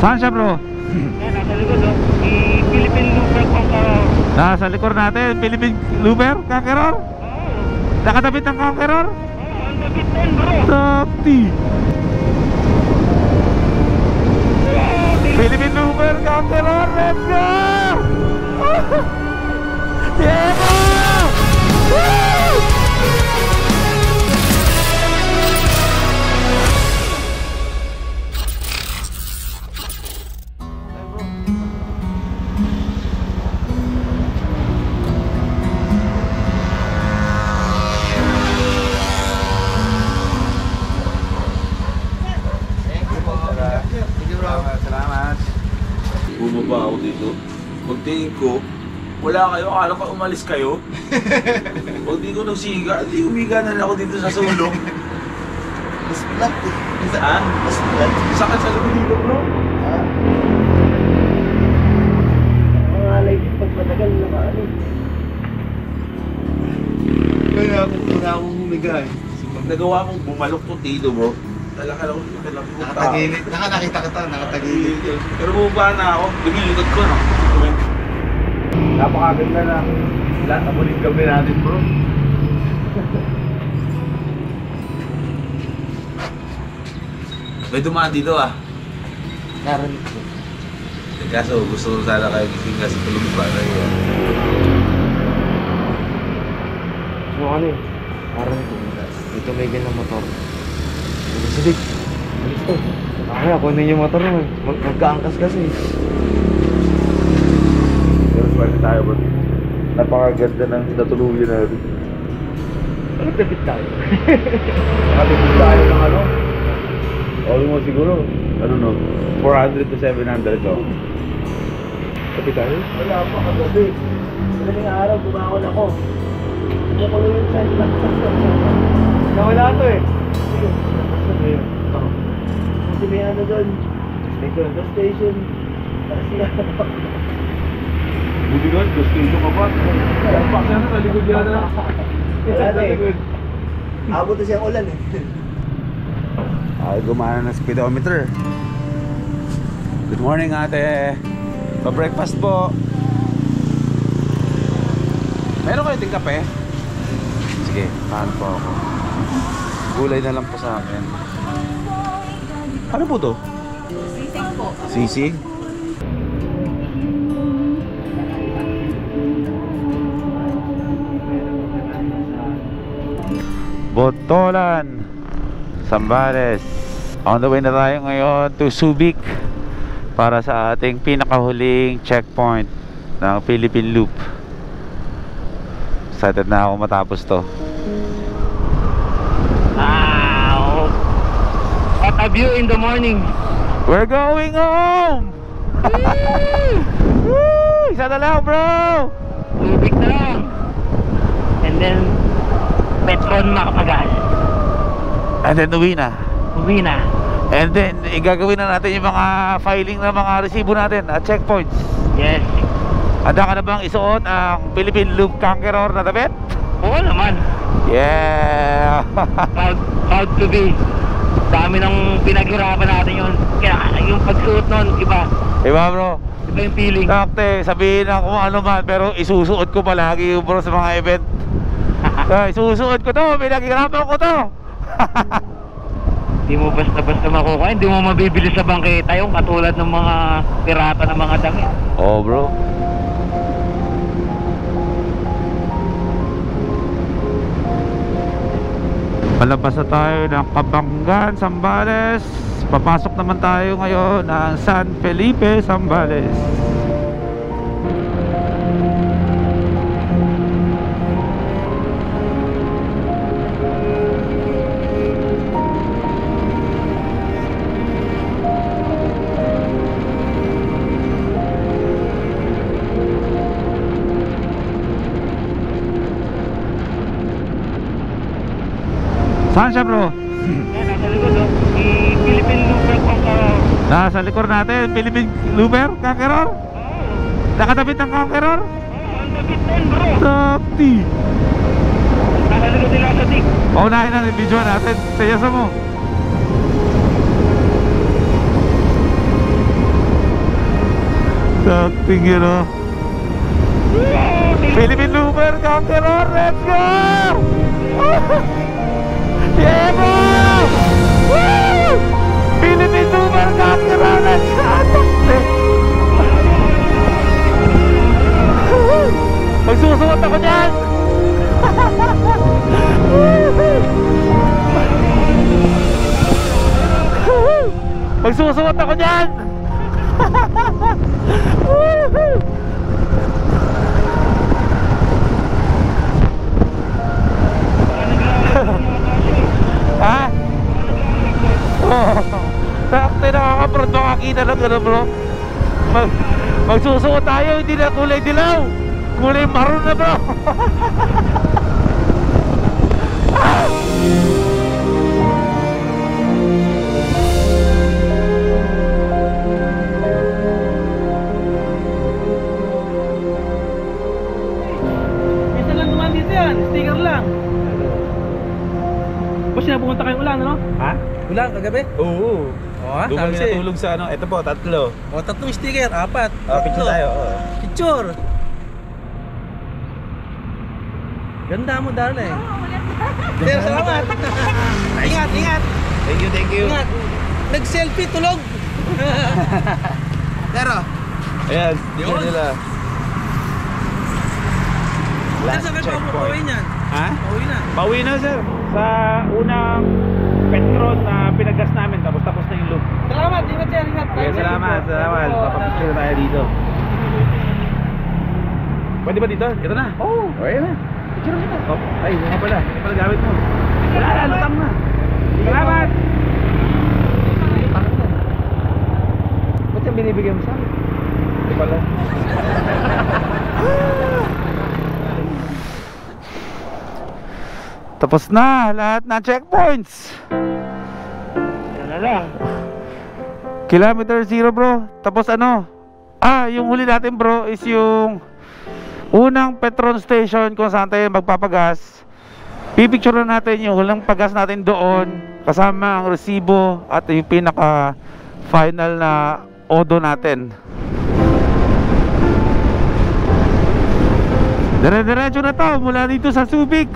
Saan siya bro? Nasa likod oh. Philippine Looper Conqueror. Nasa likod natin, Philippine Looper Conqueror. Nakadabit ng Conqueror. Ang dabit din bro. Sakti. Philippine Looper Conqueror, let's go! Yeah! Woo! Bumaba ako dito. Pagtingin ko, wala kayo. Akala ko umalis kayo. Pag di ko nagsiga, di umiga na rin ako dito sa sulong. Mas flat eh. Saan? Mas flat. Sakit sa likod dito, bro. Ha? Mga life pag matagal na ano. Kaya akong humiga eh. Pag nagawa mong bumalok to dito, bro. Talaka lang ako. Nakatagilid. Nakakita ka to, nakatagilid. Pero bumaba na ako. Lumilikod ko, no? Napakaganda na lahat ng muling gabi natin, bro. May dumaan dito ah. Narinig ko. Kaso gusto ko sana kayo gising kasi tulog pa na yun. Ano eh? Narinig ko. Dito may ganang motor. Sige, alis to. Kaya kunin yung motor naman. Magkaangkas kasi. Pero swerte tayo, bro. Napakaganda ng natuluyan natin. Ano tapit tayo? Nakatipid tayo ng ano? Almost siguro, ano no, 400 to 700 to. Tapit tayo? Wala pa kagabi. Madaling araw, bumangon ako. Nakulo yung side lang. Nawala to eh. Kasi may ano doon. May condo station. Kasi Buti ka, gusto ka pa. Lampak na na, talikod yan na. Talikod. abot na siyang ulan eh. Ay, gumana ng speedometer. Good morning ate. Pa-breakfast po. Meron kayo din kape? Sige, paano po ako? Gulay na lang po sa akin. Ano po to? Sisig po. Sisig? Botolan, Zambales. On the way na tayo ngayon to Subic para sa ating pinakahuling checkpoint ng Philippine Loop. Excited na ako matapos to. Wow! What a view in the morning. We're going home! Woo! Isa na lang bro! Subic na lang. And then, Petron Makapagal. And then uwi na. Uwi na. And then igagawin na natin yung mga filing ng mga resibo natin at checkpoints. Yes. Handa ka na bang isuot ang Philippine Loop Conqueror na damit? Oo naman. Yeah! Proud to be. Dami ng pinaghirapan natin yun. Kaya yung pagsuot nun, iba. Diba bro? Iba yung feeling. Takte, sabihin na kung ano man, pero isusuot ko palagi yung bro sa mga event. Isusuot ko to, pinaghirapan ko to. Hindi mo basta-basta makukuha. Hindi mo mabibili sa bangketa yung katulad ng mga pirata ng mga damit. Oh bro. Palabas na tayo ng Kabanggan, Zambales. Papasok naman tayo ngayon ng San Felipe, Zambales. Saan siya bro? Nasa likod oh. Philippine Looper Conqueror. Nasa likod natin, Philippine Looper Conqueror. Nakadabit ng Conqueror. Ang dabit din bro. Sakti. Nasa likod nila sa tik. Paunahin na yung video natin. Sayasa mo. Acting yun, oh. Philippine Looper Conqueror, let's go! Yeah, bro! Woo! Philippine Looper Conqueror, let's go! Magsusuot ako dyan! Magsusuot ako dyan! Ha? Sakto, nakaka-prod, makakita lang gano'n, bro. Magsusuot tayo, hindi na kulay dilaw, kulay maroon na, bro. Minsan lang naman dito yan, sticker lang. Boss, napunta kayong ulan, ano? Ha? Ulan, kagabi? Oo. Oo, Doon kami natulog sa ano. Ito po, 3. O, 3 sticker, 4. Picture tayo. Oo. Picture. Ganda mo, darling. Sir, salamat. Ingat, ingat. Thank you, thank you. Ingat. Nag-selfie, tulog. Pero, Ayan, Yun. yun nila. Last saan kayo checkpoint. pauwi niyan? Ha? Pauwi na. Pauwi na, sir. Sa unang Petron na pinagas namin, tapos na yung loop. Salamat, ingat sir, ingat. Okay, salamat. Papapicture tayo dito. Pwede ba dito? Ito na. Oo. Okay na. Picture na. Oh, ay, yung pala. Yung pala gamit mo. Wala na, lutang na. Salamat. Ba't yung binibigyan mo sa akin? Ito pala. Tapos na lahat ng checkpoints. Yan na lang. Kilometer 0, bro. Tapos ano? Yung huli natin, bro, is yung unang Petron station kung saan tayo magpapagas. Pipicture natin yung hulang pagas natin doon, kasama ang resibo at yung pinaka final na odo natin. Dire-diretso na to mula dito sa Subic.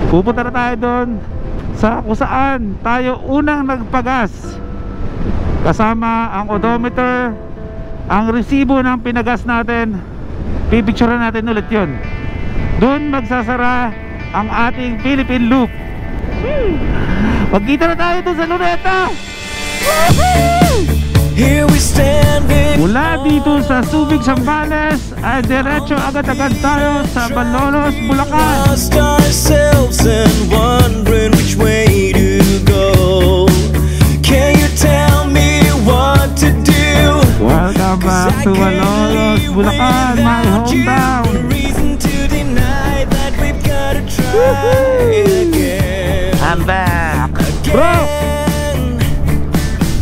Pupunta na tayo doon sa kung saan tayo unang nagpagas, kasama ang odometer, ang resibo ng pinagas natin. Pipicturean natin ulit yun. Doon magsasara ang ating Philippine Loop. Magkita na tayo doon sa Luneta. Here we stand Mula dito sa Subic, Zambales ay diretso agad-agad tayo sa Malolos, Bulacan. lost ourselves and wondering which way to go. Can you tell me what to do? Welcome back to Malolos, Bulacan, my hometown. Reason to deny that we've got to try again. I'm back. Bro,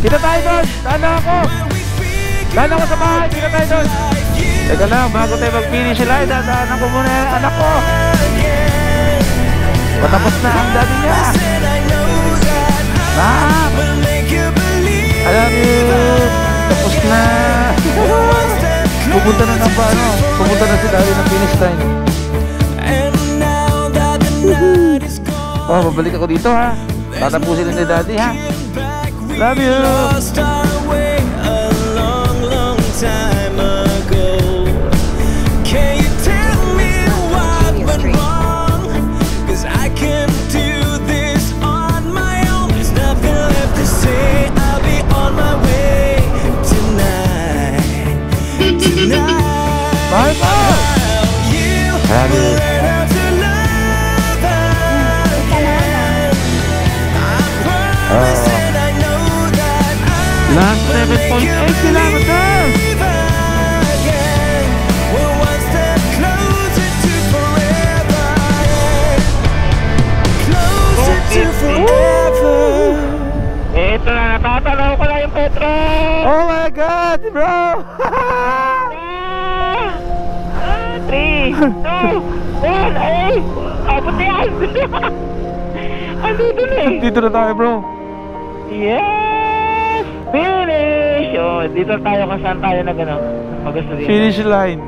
kita tayo doon. Dala ko sa bahay. Kita tayo doon. Teka lang, bago tayo mag-finish line, dadaanan ko muna yung anak ko. Patapos na ang daddy niya. Nak, I love you. Tapos na. Pupunta na ng paano. Pupunta na si daddy ng finish line. Oh, babalik ako dito, ha. Tatapusin na ni daddy, ha. Love you. Lost our way a long, long time ago. Can you tell me what went wrong? 'Cause I can't do this on my own. There's nothing left to say. I'll be on my way tonight. Tonight. Bye, bye. You Love you. learn how to love again. I promise and I know that I Last 7.8 kilometers. again. We're one step closer to forever. Closer to forever. Ito na, natatanaw ko lang yung Petro. Oh my God, bro. 3, 2, 1, ay! Abot na yan! Andito na eh! Dito na tayo, bro. Yes! Finish! Oh, dito tayo kung saan tayo nag ano, mag-gasolina. Finish line.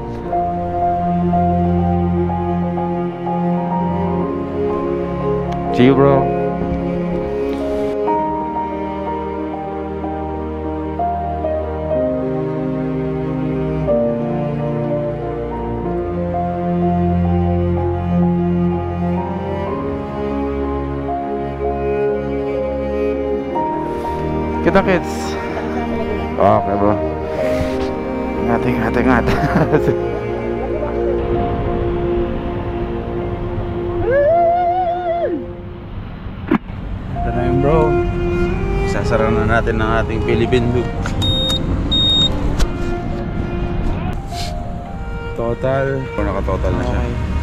See you, bro. Kita kits. Okay, bro. Ingat. Ito na yun, bro. Isasara na natin ang ating Philippine loop. Total. Naka-total na siya. Okay.